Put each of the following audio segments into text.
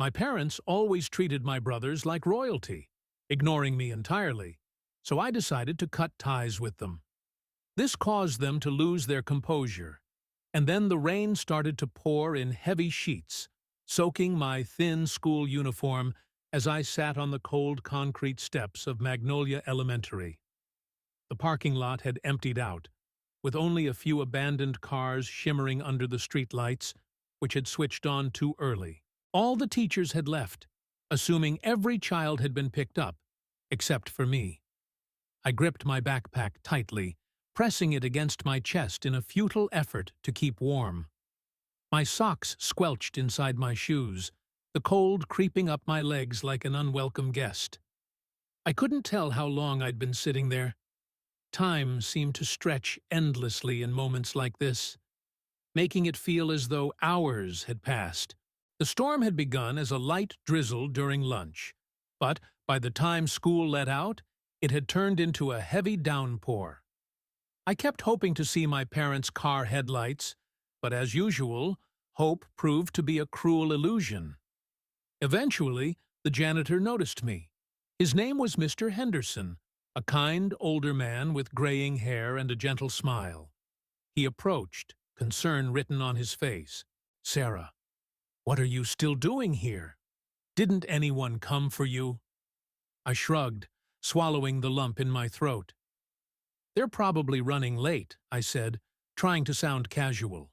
My parents always treated my brothers like royalty, ignoring me entirely, so I decided to cut ties with them. This caused them to lose their composure, and then the rain started to pour in heavy sheets, soaking my thin school uniform as I sat on the cold concrete steps of Magnolia Elementary. The parking lot had emptied out, with only a few abandoned cars shimmering under the streetlights, which had switched on too early. All the teachers had left, assuming every child had been picked up, except for me. I gripped my backpack tightly, pressing it against my chest in a futile effort to keep warm. My socks squelched inside my shoes, the cold creeping up my legs like an unwelcome guest. I couldn't tell how long I'd been sitting there. Time seemed to stretch endlessly in moments like this, making it feel as though hours had passed. The storm had begun as a light drizzle during lunch, but by the time school let out, it had turned into a heavy downpour. I kept hoping to see my parents' car headlights, but as usual, hope proved to be a cruel illusion. Eventually, the janitor noticed me. His name was Mr. Henderson, a kind older man with graying hair and a gentle smile. He approached, concern written on his face. "Sarah, what are you still doing here? Didn't anyone come for you?" I shrugged, swallowing the lump in my throat. "They're probably running late," I said, trying to sound casual.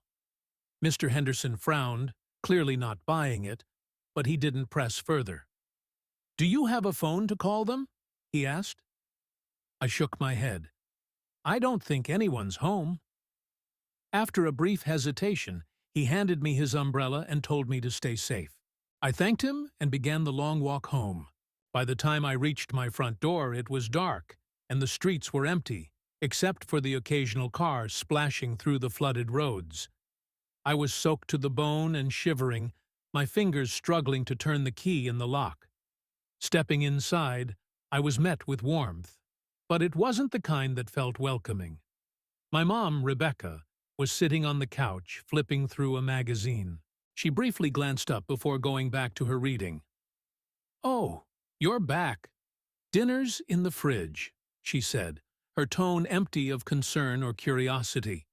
Mr. Henderson frowned, clearly not buying it, but he didn't press further. "Do you have a phone to call them?" he asked. I shook my head. "I don't think anyone's home." After a brief hesitation, he handed me his umbrella and told me to stay safe. I thanked him and began the long walk home. By the time I reached my front door, it was dark, and the streets were empty, except for the occasional car splashing through the flooded roads. I was soaked to the bone and shivering, my fingers struggling to turn the key in the lock. Stepping inside, I was met with warmth, but it wasn't the kind that felt welcoming. My mom, Rebecca, was sitting on the couch, flipping through a magazine. She briefly glanced up before going back to her reading. "Oh, you're back. Dinner's in the fridge," she said, her tone empty of concern or curiosity.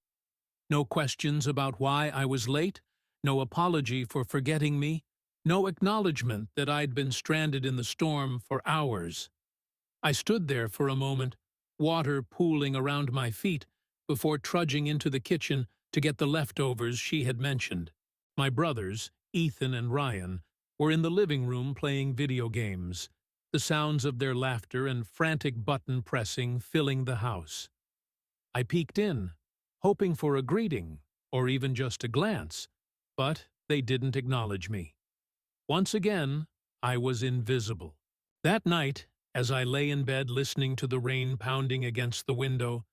No questions about why I was late, no apology for forgetting me, no acknowledgement that I'd been stranded in the storm for hours. I stood there for a moment, water pooling around my feet, before trudging into the kitchen to get the leftovers she had mentioned. My brothers, Ethan and Ryan, were in the living room playing video games, the sounds of their laughter and frantic button pressing filling the house. I peeked in, hoping for a greeting, or even just a glance, but they didn't acknowledge me. Once again, I was invisible. That night, as I lay in bed listening to the rain pounding against the window,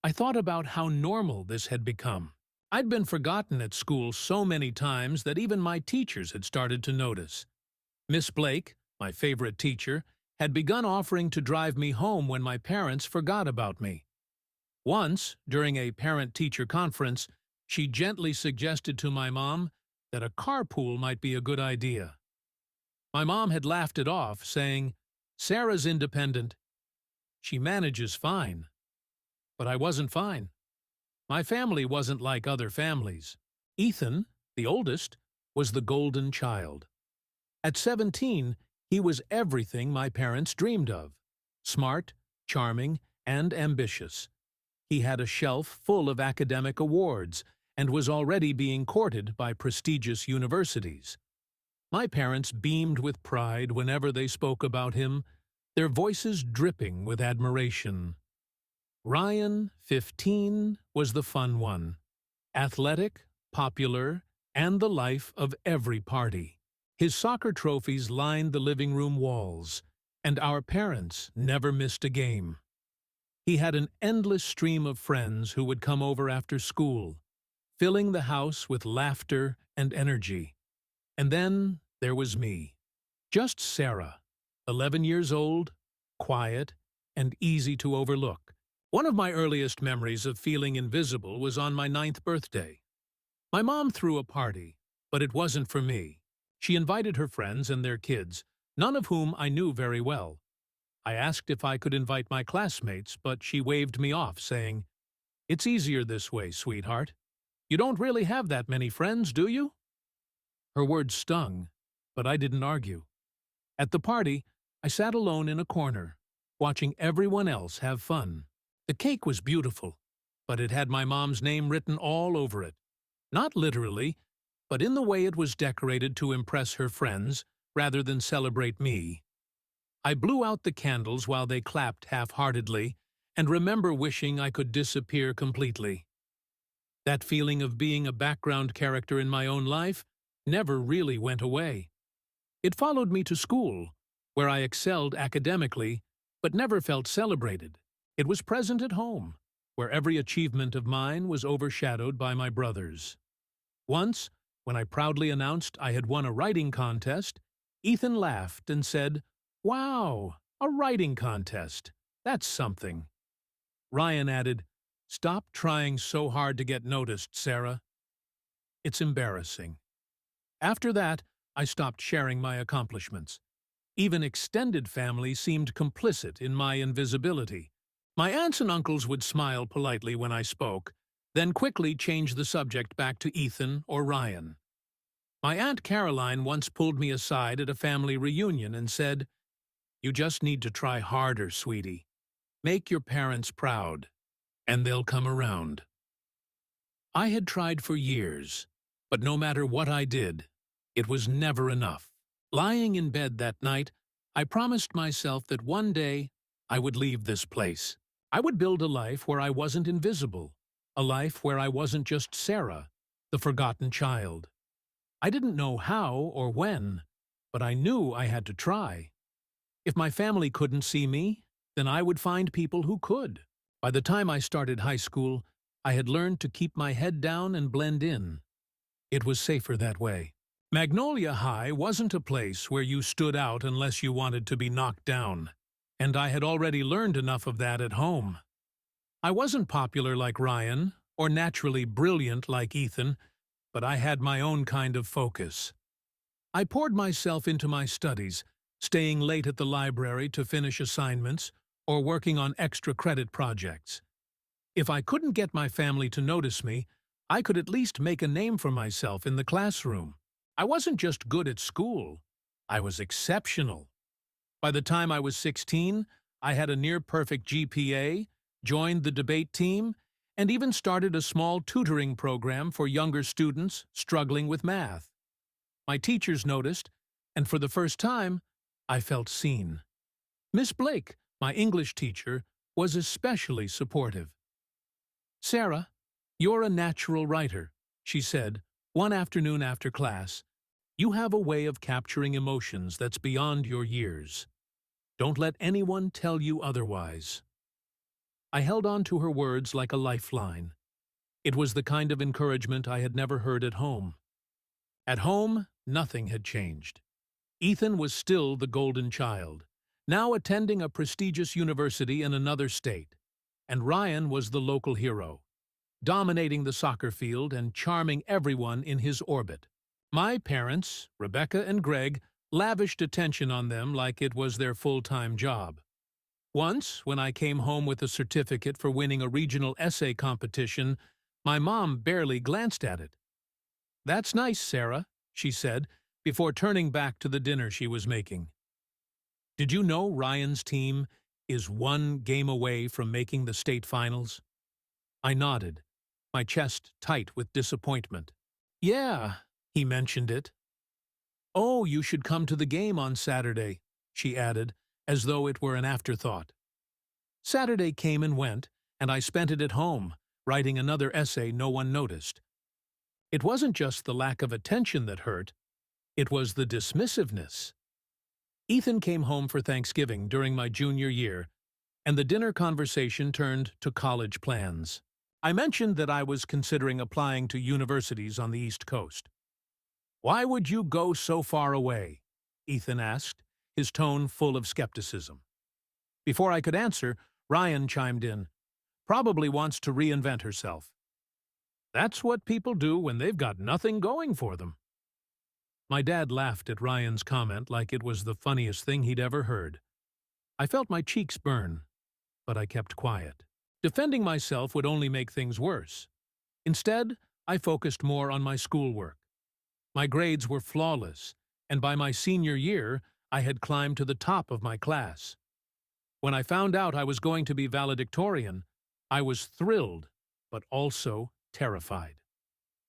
I thought about how normal this had become. I'd been forgotten at school so many times that even my teachers had started to notice. Miss Blake, my favorite teacher, had begun offering to drive me home when my parents forgot about me. Once, during a parent-teacher conference, she gently suggested to my mom that a carpool might be a good idea. My mom had laughed it off, saying, "Sarah's independent. She manages fine." But I wasn't fine. My family wasn't like other families. Ethan, the oldest, was the golden child. At 17, he was everything my parents dreamed of: smart, charming, and ambitious. He had a shelf full of academic awards and was already being courted by prestigious universities. My parents beamed with pride whenever they spoke about him, their voices dripping with admiration. Ryan, 15, was the fun one. Athletic, popular, and the life of every party. His soccer trophies lined the living room walls, and our parents never missed a game. He had an endless stream of friends who would come over after school, filling the house with laughter and energy. And then there was me. Just Sarah, 11 years old, quiet, and easy to overlook. One of my earliest memories of feeling invisible was on my 9th birthday. My mom threw a party, but it wasn't for me. She invited her friends and their kids, none of whom I knew very well. I asked if I could invite my classmates, but she waved me off, saying, "It's easier this way, sweetheart. You don't really have that many friends, do you?" Her words stung, but I didn't argue. At the party, I sat alone in a corner, watching everyone else have fun. The cake was beautiful, but it had my mom's name written all over it. Not literally, but in the way it was decorated to impress her friends rather than celebrate me. I blew out the candles while they clapped half-heartedly and remember wishing I could disappear completely. That feeling of being a background character in my own life never really went away. It followed me to school, where I excelled academically but never felt celebrated. It was present at home, where every achievement of mine was overshadowed by my brother's. Once, when I proudly announced I had won a writing contest, Ethan laughed and said, "Wow, a writing contest. That's something." Ryan added, "Stop trying so hard to get noticed, Sarah. It's embarrassing." After that, I stopped sharing my accomplishments. Even extended family seemed complicit in my invisibility. My aunts and uncles would smile politely when I spoke, then quickly change the subject back to Ethan or Ryan. My Aunt Caroline once pulled me aside at a family reunion and said, "You just need to try harder, sweetie. Make your parents proud, and they'll come around." I had tried for years, but no matter what I did, it was never enough. Lying in bed that night, I promised myself that one day I would leave this place. I would build a life where I wasn't invisible, a life where I wasn't just Sarah, the forgotten child. I didn't know how or when, but I knew I had to try. If my family couldn't see me, then I would find people who could. By the time I started high school, I had learned to keep my head down and blend in. It was safer that way. Magnolia High wasn't a place where you stood out unless you wanted to be knocked down, and I had already learned enough of that at home. I wasn't popular like Ryan, or naturally brilliant like Ethan, but I had my own kind of focus. I poured myself into my studies, staying late at the library to finish assignments or working on extra credit projects. If I couldn't get my family to notice me, I could at least make a name for myself in the classroom. I wasn't just good at school, I was exceptional. By the time I was 16, I had a near-perfect GPA, joined the debate team, and even started a small tutoring program for younger students struggling with math. My teachers noticed, and for the first time, I felt seen. Miss Blake, my English teacher, was especially supportive. "Sarah, you're a natural writer," she said, one afternoon after class. "You have a way of capturing emotions that's beyond your years. Don't let anyone tell you otherwise." I held on to her words like a lifeline. It was the kind of encouragement I had never heard at home. At home, nothing had changed. Ethan was still the golden child, now attending a prestigious university in another state, and Ryan was the local hero, dominating the soccer field and charming everyone in his orbit. My parents, Rebecca and Greg, lavished attention on them like it was their full-time job. Once, when I came home with a certificate for winning a regional essay competition, my mom barely glanced at it. "That's nice, Sarah," she said, before turning back to the dinner she was making. "Did you know Ryan's team is one game away from making the state finals?" I nodded, my chest tight with disappointment. "Yeah, he mentioned it." "Oh, you should come to the game on Saturday," she added, as though it were an afterthought. Saturday came and went, and I spent it at home, writing another essay no one noticed. It wasn't just the lack of attention that hurt, it was the dismissiveness. Ethan came home for Thanksgiving during my junior year, and the dinner conversation turned to college plans. I mentioned that I was considering applying to universities on the East Coast. "Why would you go so far away?" Ethan asked, his tone full of skepticism. Before I could answer, Ryan chimed in. "Probably wants to reinvent herself." "That's what people do when they've got nothing going for them." My dad laughed at Ryan's comment like it was the funniest thing he'd ever heard. I felt my cheeks burn, but I kept quiet. Defending myself would only make things worse. Instead, I focused more on my schoolwork. My grades were flawless, and by my senior year, I had climbed to the top of my class. When I found out I was going to be valedictorian, I was thrilled, but also terrified.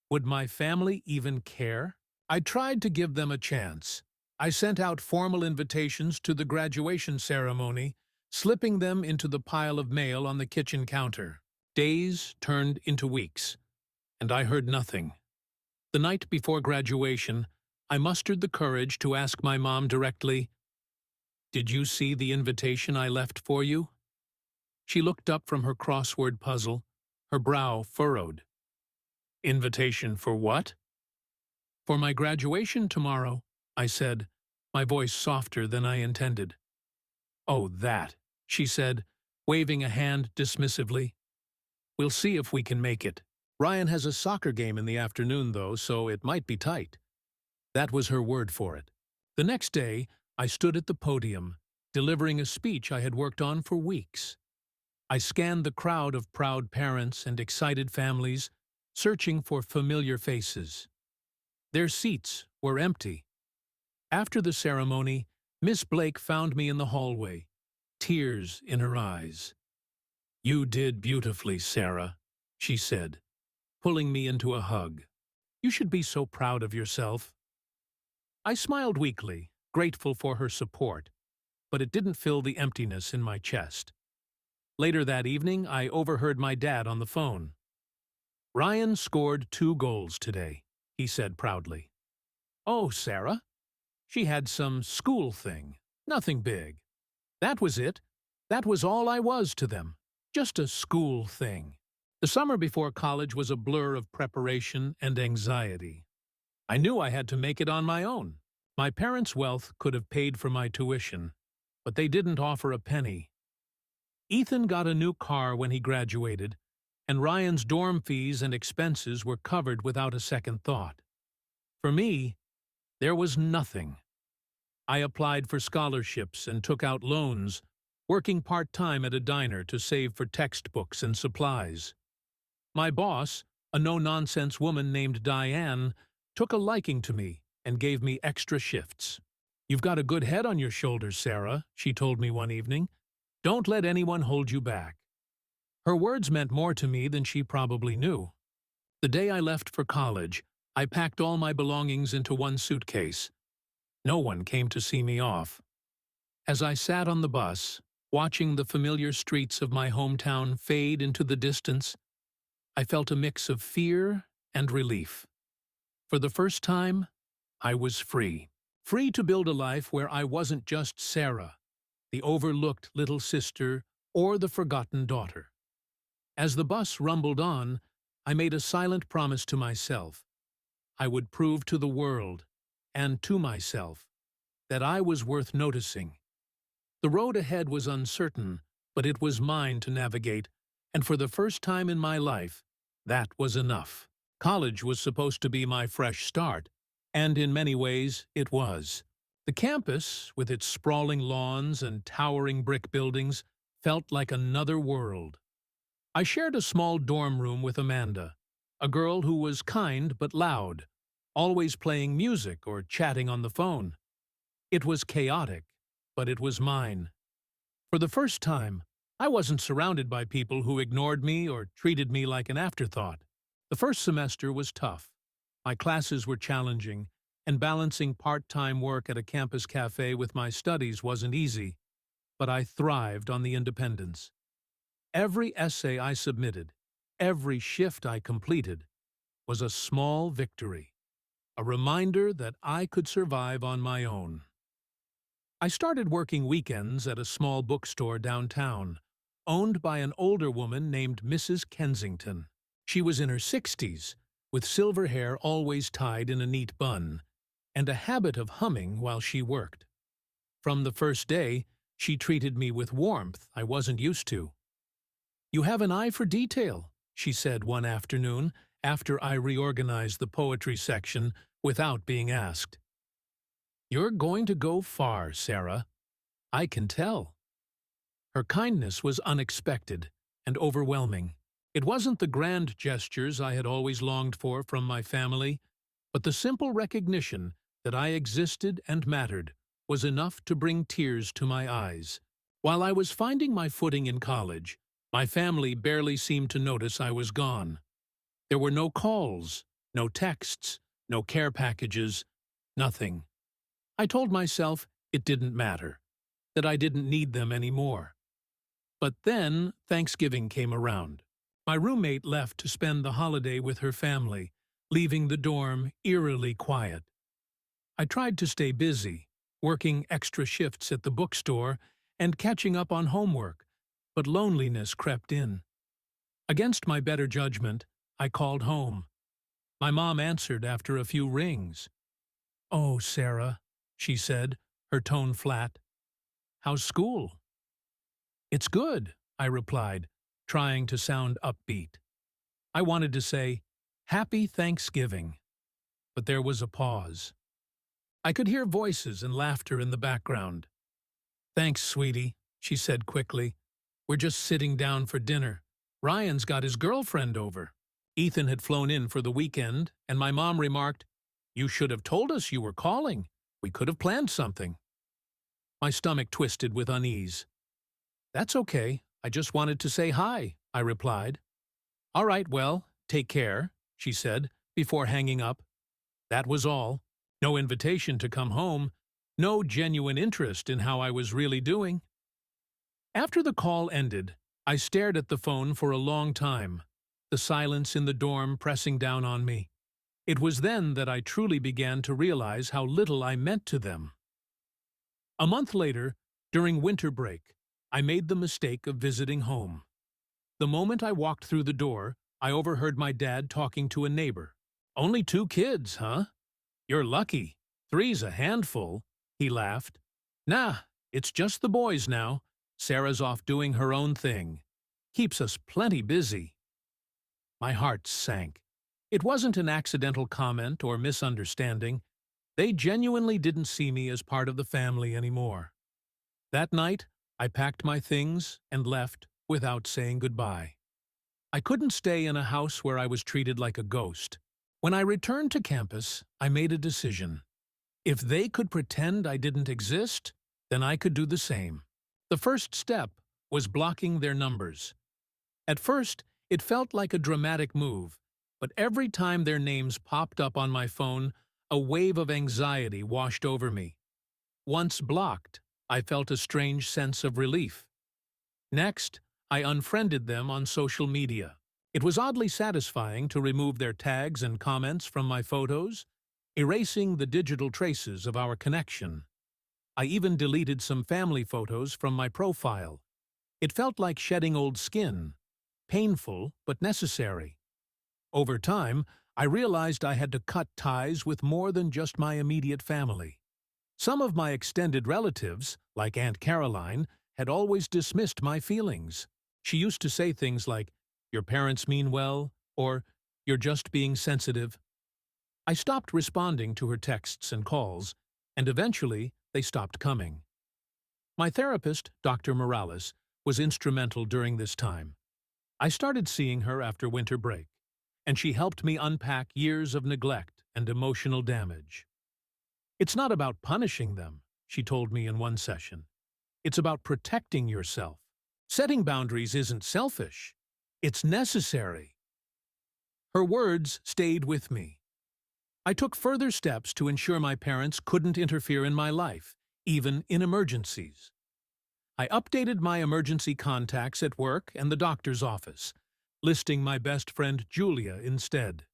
Would my family even care? I tried to give them a chance. I sent out formal invitations to the graduation ceremony, slipping them into the pile of mail on the kitchen counter. Days turned into weeks, and I heard nothing. The night before graduation, I mustered the courage to ask my mom directly, "Did you see the invitation I left for you?" She looked up from her crossword puzzle, her brow furrowed. "Invitation for what?" "For my graduation tomorrow," I said, my voice softer than I intended. "Oh, that," she said, waving a hand dismissively. "We'll see if we can make it. Ryan has a soccer game in the afternoon, though, so it might be tight." That was her word for it. The next day, I stood at the podium, delivering a speech I had worked on for weeks. I scanned the crowd of proud parents and excited families, searching for familiar faces. Their seats were empty. After the ceremony, Miss Blake found me in the hallway, tears in her eyes. "You did beautifully, Sarah," she said, pulling me into a hug. "You should be so proud of yourself." I smiled weakly, grateful for her support, but it didn't fill the emptiness in my chest. Later that evening, I overheard my dad on the phone. "Ryan scored 2 goals today," he said proudly. "Oh, Sarah?" "She had some school thing. Nothing big. That was it. That was all I was to them. Just a school thing." The summer before college was a blur of preparation and anxiety. I knew I had to make it on my own. My parents' wealth could have paid for my tuition, but they didn't offer a penny. Ethan got a new car when he graduated, and Ryan's dorm fees and expenses were covered without a second thought. For me, there was nothing. I applied for scholarships and took out loans, working part-time at a diner to save for textbooks and supplies. My boss, a no-nonsense woman named Diane, took a liking to me and gave me extra shifts. "You've got a good head on your shoulders, Sarah," she told me one evening. "Don't let anyone hold you back." Her words meant more to me than she probably knew. The day I left for college, I packed all my belongings into one suitcase. No one came to see me off. As I sat on the bus, watching the familiar streets of my hometown fade into the distance, I felt a mix of fear and relief. For the first time, I was free. Free to build a life where I wasn't just Sarah, the overlooked little sister or the forgotten daughter. As the bus rumbled on, I made a silent promise to myself. I would prove to the world, and to myself, that I was worth noticing. The road ahead was uncertain, but it was mine to navigate, and for the first time in my life, that was enough. College was supposed to be my fresh start, and in many ways it was. The campus, with its sprawling lawns and towering brick buildings, felt like another world. I shared a small dorm room with Amanda, a girl who was kind but loud, always playing music or chatting on the phone. It was chaotic, but it was mine. For the first time, I wasn't surrounded by people who ignored me or treated me like an afterthought. The first semester was tough. My classes were challenging, and balancing part-time work at a campus cafe with my studies wasn't easy, but I thrived on the independence. Every essay I submitted, every shift I completed, was a small victory, a reminder that I could survive on my own. I started working weekends at a small bookstore downtown, owned by an older woman named Mrs. Kensington. She was in her 60s, with silver hair always tied in a neat bun, and a habit of humming while she worked. From the first day, she treated me with warmth I wasn't used to. "You have an eye for detail," she said one afternoon after I reorganized the poetry section without being asked. You're going to go far, Sarah. I can tell. Her kindness was unexpected and overwhelming. It wasn't the grand gestures I had always longed for from my family, but the simple recognition that I existed and mattered was enough to bring tears to my eyes. While I was finding my footing in college, my family barely seemed to notice I was gone. There were no calls, no texts, no care packages, nothing. I told myself it didn't matter, that I didn't need them anymore. But then Thanksgiving came around. My roommate left to spend the holiday with her family, leaving the dorm eerily quiet. I tried to stay busy, working extra shifts at the bookstore and catching up on homework, but loneliness crept in. Against my better judgment, I called home. My mom answered after a few rings. "Oh, Sarah," she said, her tone flat. "How's school?" "It's good," I replied, trying to sound upbeat. I wanted to say, "Happy Thanksgiving," but there was a pause. I could hear voices and laughter in the background. "Thanks, sweetie," she said quickly. "We're just sitting down for dinner. Ryan's got his girlfriend over." Ethan had flown in for the weekend, and my mom remarked, "You should have told us you were calling. We could have planned something." My stomach twisted with unease. "That's okay. I just wanted to say hi," I replied. "All right, well, take care," she said, before hanging up. That was all. No invitation to come home, no genuine interest in how I was really doing. After the call ended, I stared at the phone for a long time, the silence in the dorm pressing down on me. It was then that I truly began to realize how little I meant to them. A month later, during winter break, I made the mistake of visiting home. The moment I walked through the door, I overheard my dad talking to a neighbor. "Only 2 kids, huh? You're lucky. 3's a handful," he laughed. "Nah, it's just the boys now. Sarah's off doing her own thing. Keeps us plenty busy." My heart sank. It wasn't an accidental comment or misunderstanding. They genuinely didn't see me as part of the family anymore. That night, I packed my things and left without saying goodbye. I couldn't stay in a house where I was treated like a ghost. When I returned to campus, I made a decision. If they could pretend I didn't exist, then I could do the same. The first step was blocking their numbers. At first, it felt like a dramatic move, but every time their names popped up on my phone, a wave of anxiety washed over me. Once blocked, I felt a strange sense of relief. Next, I unfriended them on social media. It was oddly satisfying to remove their tags and comments from my photos, erasing the digital traces of our connection. I even deleted some family photos from my profile. It felt like shedding old skin, painful but necessary. Over time, I realized I had to cut ties with more than just my immediate family. Some of my extended relatives, like Aunt Caroline, had always dismissed my feelings. She used to say things like, "Your parents mean well," or "You're just being sensitive." I stopped responding to her texts and calls, and eventually they stopped coming. My therapist, Dr. Morales, was instrumental during this time. I started seeing her after winter break, and she helped me unpack years of neglect and emotional damage. "It's not about punishing them," she told me in one session. "It's about protecting yourself. Setting boundaries isn't selfish. It's necessary." Her words stayed with me. I took further steps to ensure my parents couldn't interfere in my life, even in emergencies. I updated my emergency contacts at work and the doctor's office, listing my best friend Julia instead.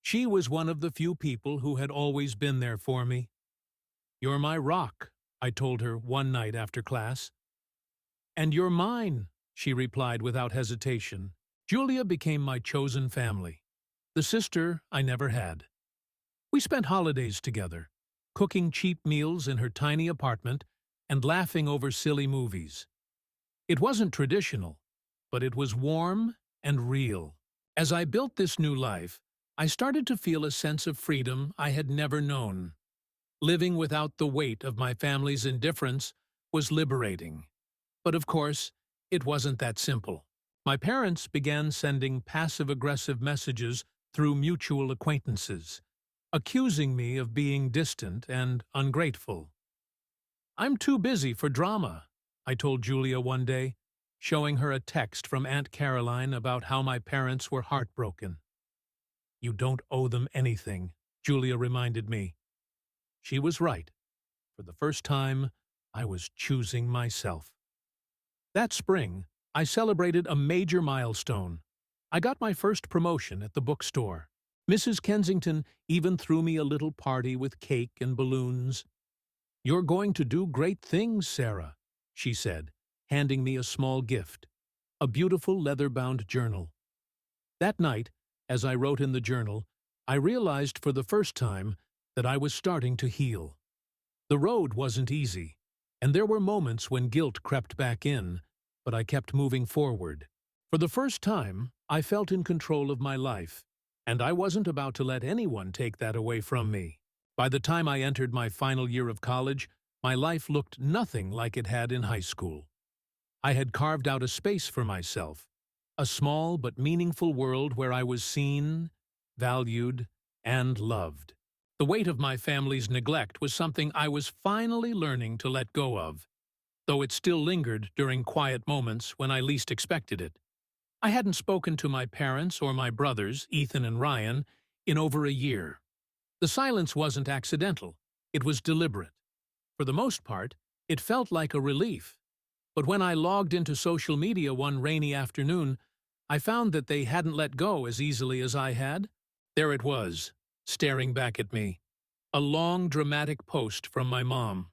She was one of the few people who had always been there for me. "You're my rock," I told her one night after class. "And you're mine," she replied without hesitation. Julia became my chosen family, the sister I never had. We spent holidays together, cooking cheap meals in her tiny apartment and laughing over silly movies. It wasn't traditional, but it was warm and real. As I built this new life, I started to feel a sense of freedom I had never known. Living without the weight of my family's indifference was liberating. But of course, it wasn't that simple. My parents began sending passive-aggressive messages through mutual acquaintances, accusing me of being distant and ungrateful. "I'm too busy for drama," I told Julia one day, showing her a text from Aunt Caroline about how my parents were heartbroken. "You don't owe them anything," Julia reminded me. She was right. For the first time, I was choosing myself. That spring, I celebrated a major milestone. I got my first promotion at the bookstore. Mrs. Kensington even threw me a little party with cake and balloons. "You're going to do great things, Sarah," she said, handing me a small gift, a beautiful leather-bound journal. That night, as I wrote in the journal, I realized for the first time that I was starting to heal. The road wasn't easy, and there were moments when guilt crept back in, but I kept moving forward. For the first time, I felt in control of my life, and I wasn't about to let anyone take that away from me. By the time I entered my final year of college, my life looked nothing like it had in high school. I had carved out a space for myself, a small but meaningful world where I was seen, valued, and loved. The weight of my family's neglect was something I was finally learning to let go of, though it still lingered during quiet moments when I least expected it. I hadn't spoken to my parents or my brothers, Ethan and Ryan, in over a year. The silence wasn't accidental, it was deliberate. For the most part, it felt like a relief. But when I logged into social media one rainy afternoon, I found that they hadn't let go as easily as I had. There it was, staring back at me. A long, dramatic post from my mom.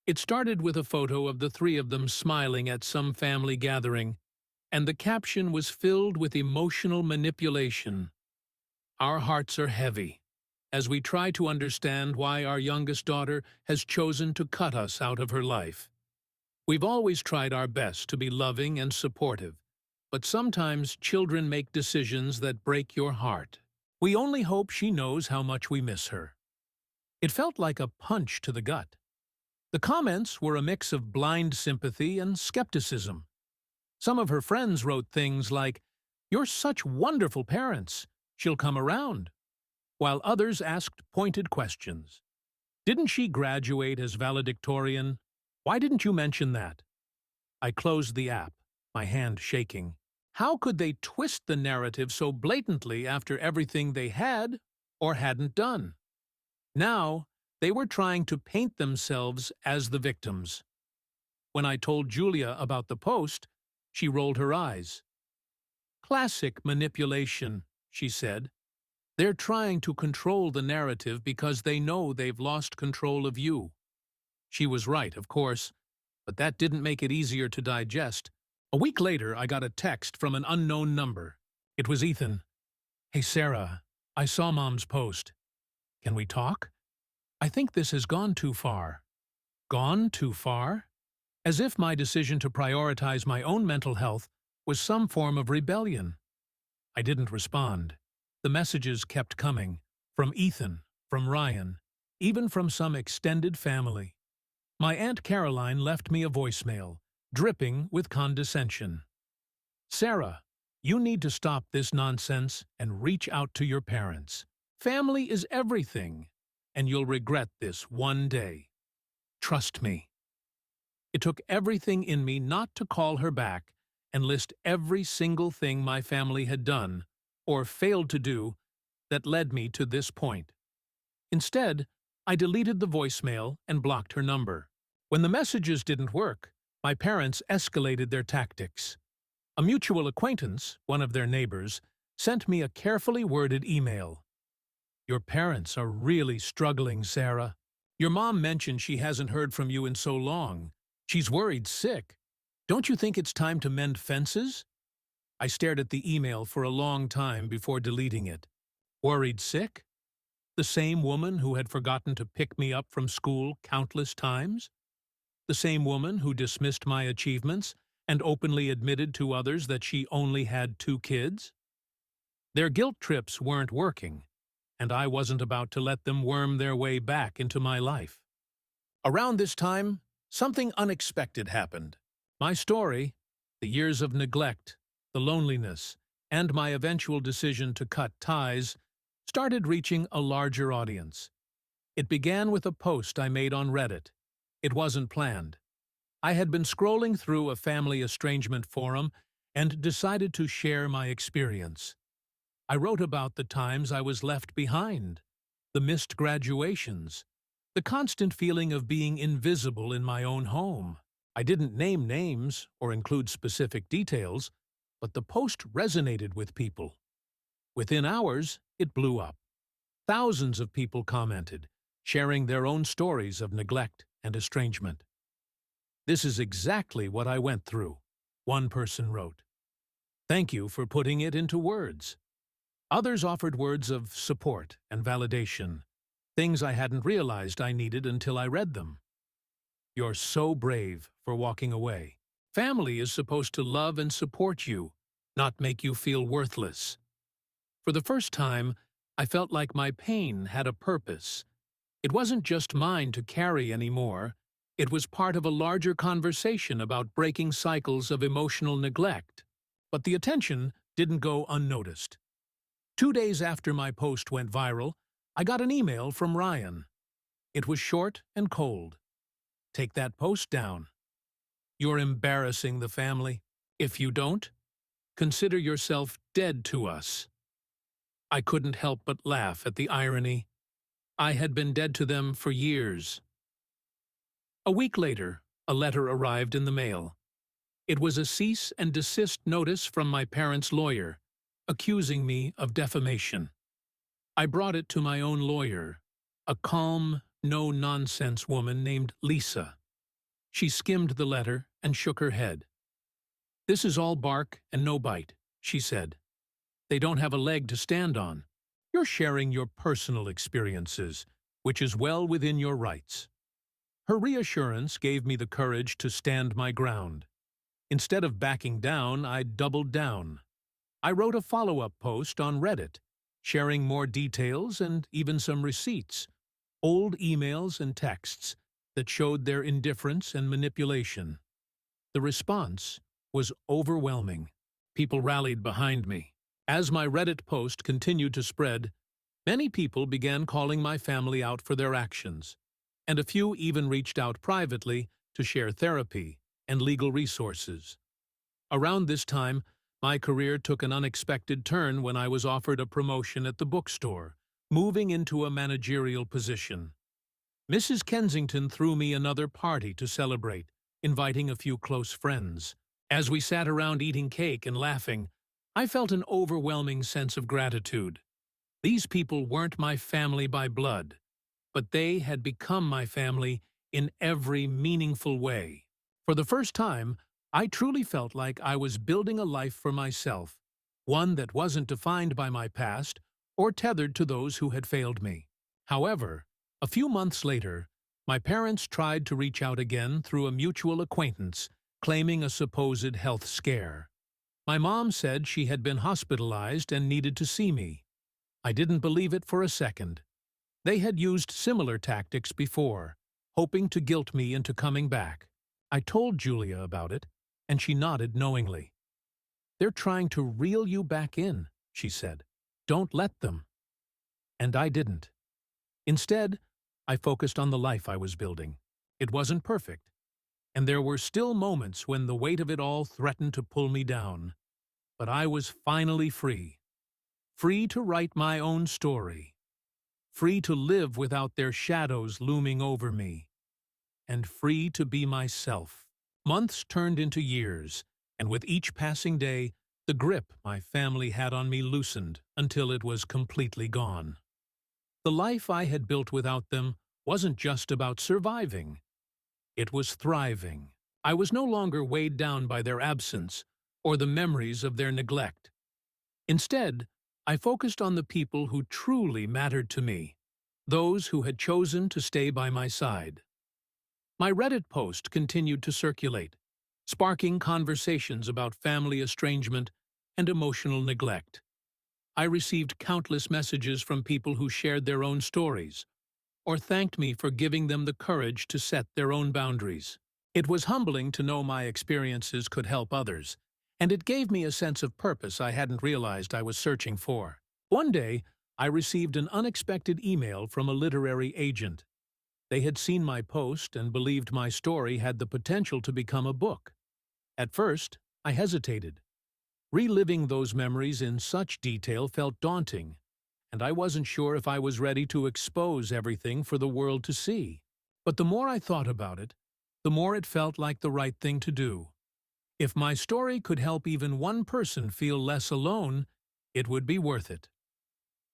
It started with a photo of the three of them smiling at some family gathering, and the caption was filled with emotional manipulation. "Our hearts are heavy as we try to understand why our youngest daughter has chosen to cut us out of her life. We've always tried our best to be loving and supportive, but sometimes children make decisions that break your heart. We only hope she knows how much we miss her." It felt like a punch to the gut. The comments were a mix of blind sympathy and skepticism. Some of her friends wrote things like, "You're such wonderful parents. She'll come around," while others asked pointed questions. "Didn't she graduate as valedictorian? Why didn't you mention that?" I closed the app, my hand shaking. How could they twist the narrative so blatantly after everything they had or hadn't done? Now, they were trying to paint themselves as the victims. When I told Julia about the post, she rolled her eyes. "Classic manipulation," she said. "They're trying to control the narrative because they know they've lost control of you." She was right, of course, but that didn't make it easier to digest. A week later, I got a text from an unknown number. It was Ethan. "Hey, Sarah, I saw Mom's post. Can we talk? I think this has gone too far." Gone too far? As if my decision to prioritize my own mental health was some form of rebellion. I didn't respond. The messages kept coming, from Ethan, from Ryan, even from some extended family. My Aunt Caroline left me a voicemail, dripping with condescension. "Sarah, you need to stop this nonsense and reach out to your parents. Family is everything, and you'll regret this one day. Trust me." It took everything in me not to call her back and list every single thing my family had done, or failed to do, that led me to this point. Instead, I deleted the voicemail and blocked her number. When the messages didn't work, my parents escalated their tactics. A mutual acquaintance, one of their neighbors, sent me a carefully worded email. "Your parents are really struggling, Sarah. Your mom mentioned she hasn't heard from you in so long. She's worried sick. Don't you think it's time to mend fences?" I stared at the email for a long time before deleting it. Worried sick? The same woman who had forgotten to pick me up from school countless times? The same woman who dismissed my achievements and openly admitted to others that she only had 2 kids? Their guilt trips weren't working, and I wasn't about to let them worm their way back into my life. Around this time, something unexpected happened. My story, the years of neglect, the loneliness, and my eventual decision to cut ties, started reaching a larger audience. It began with a post I made on Reddit. It wasn't planned. I had been scrolling through a family estrangement forum and decided to share my experience. I wrote about the times I was left behind, the missed graduations, the constant feeling of being invisible in my own home. I didn't name names or include specific details, but the post resonated with people. Within hours, it blew up. Thousands of people commented, sharing their own stories of neglect and estrangement. "This is exactly what I went through," one person wrote. "Thank you for putting it into words." Others offered words of support and validation, things I hadn't realized I needed until I read them. "You're so brave for walking away. Family is supposed to love and support you, not make you feel worthless." For the first time, I felt like my pain had a purpose. It wasn't just mine to carry anymore. It was part of a larger conversation about breaking cycles of emotional neglect. But the attention didn't go unnoticed. 2 days after my post went viral, I got an email from Ryan. It was short and cold. "Take that post down. You're embarrassing the family. If you don't, consider yourself dead to us." I couldn't help but laugh at the irony. I had been dead to them for years. A week later, a letter arrived in the mail. It was a cease and desist notice from my parents' lawyer, accusing me of defamation. I brought it to my own lawyer, a calm, no-nonsense woman named Lisa. She skimmed the letter and shook her head. "This is all bark and no bite," she said. "They don't have a leg to stand on. You're sharing your personal experiences, which is well within your rights." Her reassurance gave me the courage to stand my ground. Instead of backing down, I doubled down. I wrote a follow-up post on Reddit, sharing more details and even some receipts, old emails and texts that showed their indifference and manipulation. The response was overwhelming. People rallied behind me. As my Reddit post continued to spread, many people began calling my family out for their actions, and a few even reached out privately to share therapy and legal resources. Around this time, my career took an unexpected turn when I was offered a promotion at the bookstore, moving into a managerial position. Mrs. Kensington threw me another party to celebrate, inviting a few close friends. As we sat around eating cake and laughing, I felt an overwhelming sense of gratitude. These people weren't my family by blood, but they had become my family in every meaningful way. For the first time, I truly felt like I was building a life for myself, one that wasn't defined by my past or tethered to those who had failed me. However, a few months later, my parents tried to reach out again through a mutual acquaintance, claiming a supposed health scare. My mom said she had been hospitalized and needed to see me. I didn't believe it for a second. They had used similar tactics before, hoping to guilt me into coming back. I told Julia about it, and she nodded knowingly. "They're trying to reel you back in," she said. "Don't let them." And I didn't. Instead, I focused on the life I was building. It wasn't perfect, and there were still moments when the weight of it all threatened to pull me down. But I was finally free. Free to write my own story. Free to live without their shadows looming over me. And free to be myself. Months turned into years, and with each passing day, the grip my family had on me loosened until it was completely gone. The life I had built without them wasn't just about surviving. It was thriving. I was no longer weighed down by their absence or the memories of their neglect. Instead, I focused on the people who truly mattered to me, those who had chosen to stay by my side. My Reddit post continued to circulate, sparking conversations about family estrangement and emotional neglect. I received countless messages from people who shared their own stories, or thanked me for giving them the courage to set their own boundaries. It was humbling to know my experiences could help others, and it gave me a sense of purpose I hadn't realized I was searching for. One day, I received an unexpected email from a literary agent. They had seen my post and believed my story had the potential to become a book. At first, I hesitated. Reliving those memories in such detail felt daunting, and I wasn't sure if I was ready to expose everything for the world to see. But the more I thought about it, the more it felt like the right thing to do. If my story could help even one person feel less alone, it would be worth it.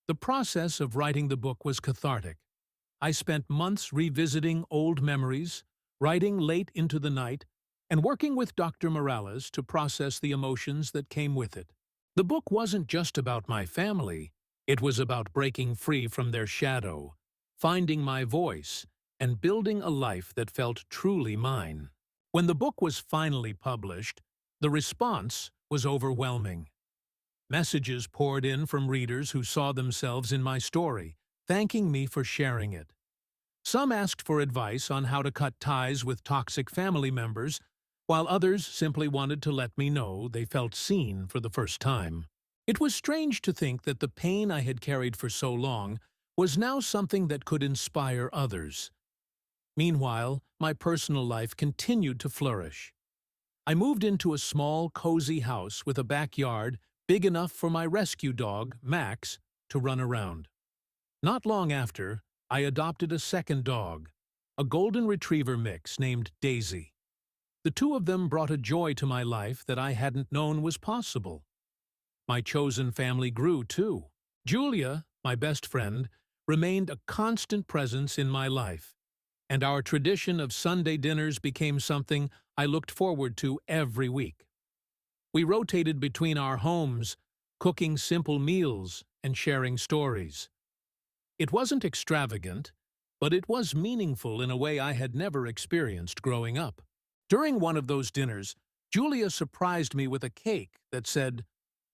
The process of writing the book was cathartic. I spent months revisiting old memories, writing late into the night, and working with Dr. Morales to process the emotions that came with it. The book wasn't just about my family, it was about breaking free from their shadow, finding my voice, and building a life that felt truly mine. When the book was finally published, the response was overwhelming. Messages poured in from readers who saw themselves in my story, thanking me for sharing it. Some asked for advice on how to cut ties with toxic family members, while others simply wanted to let me know they felt seen for the first time. It was strange to think that the pain I had carried for so long was now something that could inspire others. Meanwhile, my personal life continued to flourish. I moved into a small, cozy house with a backyard big enough for my rescue dog, Max, to run around. Not long after, I adopted a second dog, a golden retriever mix named Daisy. The two of them brought a joy to my life that I hadn't known was possible. My chosen family grew, too. Julia, my best friend, remained a constant presence in my life, and our tradition of Sunday dinners became something I looked forward to every week. We rotated between our homes, cooking simple meals and sharing stories. It wasn't extravagant, but it was meaningful in a way I had never experienced growing up. During one of those dinners, Julia surprised me with a cake that said,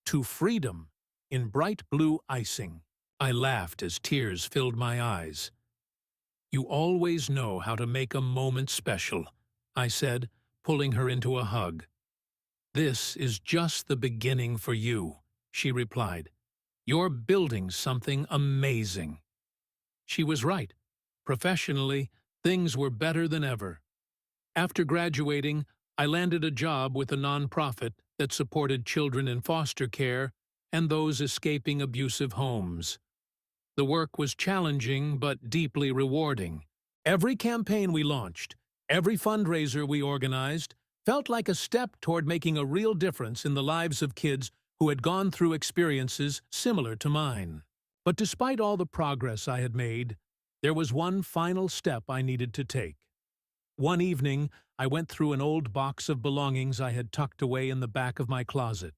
"To Freedom," in bright blue icing. I laughed as tears filled my eyes. "You always know how to make a moment special," I said, pulling her into a hug. "This is just the beginning for you," she replied. "You're building something amazing." She was right. Professionally, things were better than ever. After graduating, I landed a job with a nonprofit that supported children in foster care and those escaping abusive homes. The work was challenging but deeply rewarding. Every campaign we launched, every fundraiser we organized, felt like a step toward making a real difference in the lives of kids who had gone through experiences similar to mine. But despite all the progress I had made, there was one final step I needed to take. One evening, I went through an old box of belongings I had tucked away in the back of my closet.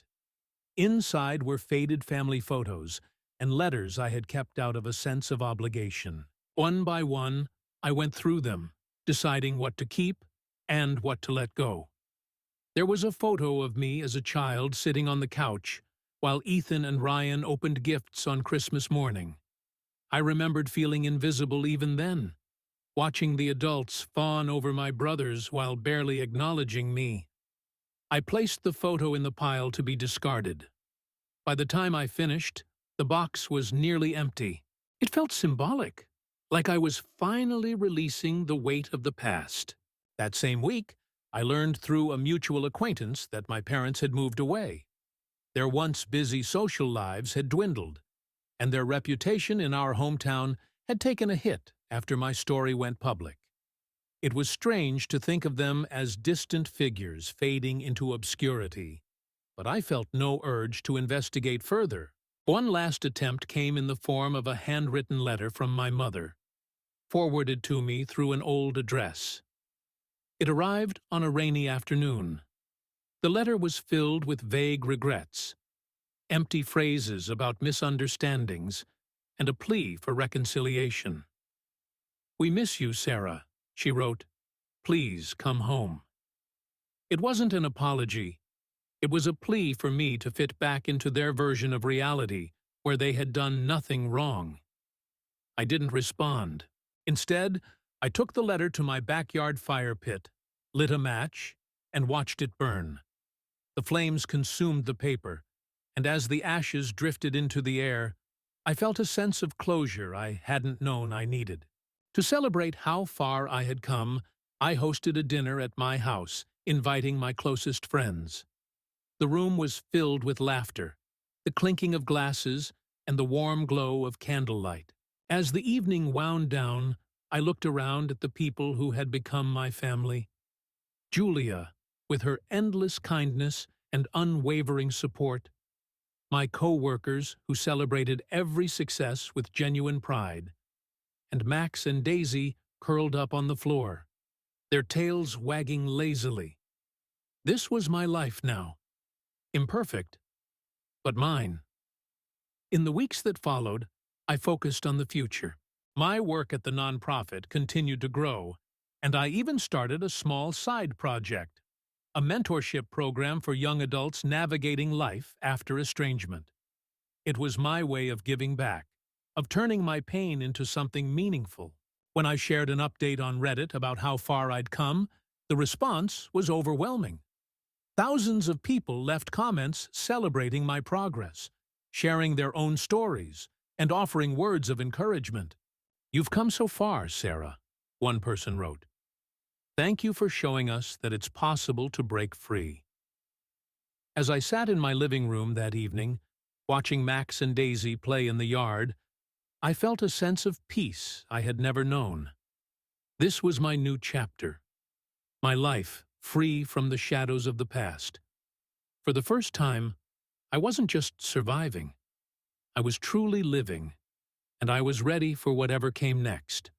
Inside were faded family photos and letters I had kept out of a sense of obligation. One by one, I went through them, deciding what to keep and what to let go. There was a photo of me as a child sitting on the couch, while Ethan and Ryan opened gifts on Christmas morning. I remembered feeling invisible even then, watching the adults fawn over my brothers while barely acknowledging me. I placed the photo in the pile to be discarded. By the time I finished, the box was nearly empty. It felt symbolic, like I was finally releasing the weight of the past. That same week, I learned through a mutual acquaintance that my parents had moved away. Their once busy social lives had dwindled, and their reputation in our hometown had taken a hit after my story went public. It was strange to think of them as distant figures fading into obscurity, but I felt no urge to investigate further. One last attempt came in the form of a handwritten letter from my mother, forwarded to me through an old address. It arrived on a rainy afternoon. The letter was filled with vague regrets, empty phrases about misunderstandings, and a plea for reconciliation. "We miss you, Sarah," she wrote. "Please come home." It wasn't an apology. It was a plea for me to fit back into their version of reality where they had done nothing wrong. I didn't respond. Instead, I took the letter to my backyard fire pit, lit a match, and watched it burn. The flames consumed the paper, and as the ashes drifted into the air, I felt a sense of closure I hadn't known I needed. To celebrate how far I had come, I hosted a dinner at my house, inviting my closest friends. The room was filled with laughter, the clinking of glasses, and the warm glow of candlelight. As the evening wound down, I looked around at the people who had become my family. Julia, with her endless kindness and unwavering support, my co-workers who celebrated every success with genuine pride, and Max and Daisy curled up on the floor, their tails wagging lazily. This was my life now. Imperfect, but mine. In the weeks that followed, I focused on the future. My work at the nonprofit continued to grow, and I even started a small side project, a mentorship program for young adults navigating life after estrangement. It was my way of giving back, of turning my pain into something meaningful. When I shared an update on Reddit about how far I'd come, the response was overwhelming. Thousands of people left comments celebrating my progress, sharing their own stories, and offering words of encouragement. "You've come so far, Sarah," one person wrote. "Thank you for showing us that it's possible to break free." As I sat in my living room that evening, watching Max and Daisy play in the yard, I felt a sense of peace I had never known. This was my new chapter, my life free from the shadows of the past. For the first time, I wasn't just surviving. I was truly living, and I was ready for whatever came next.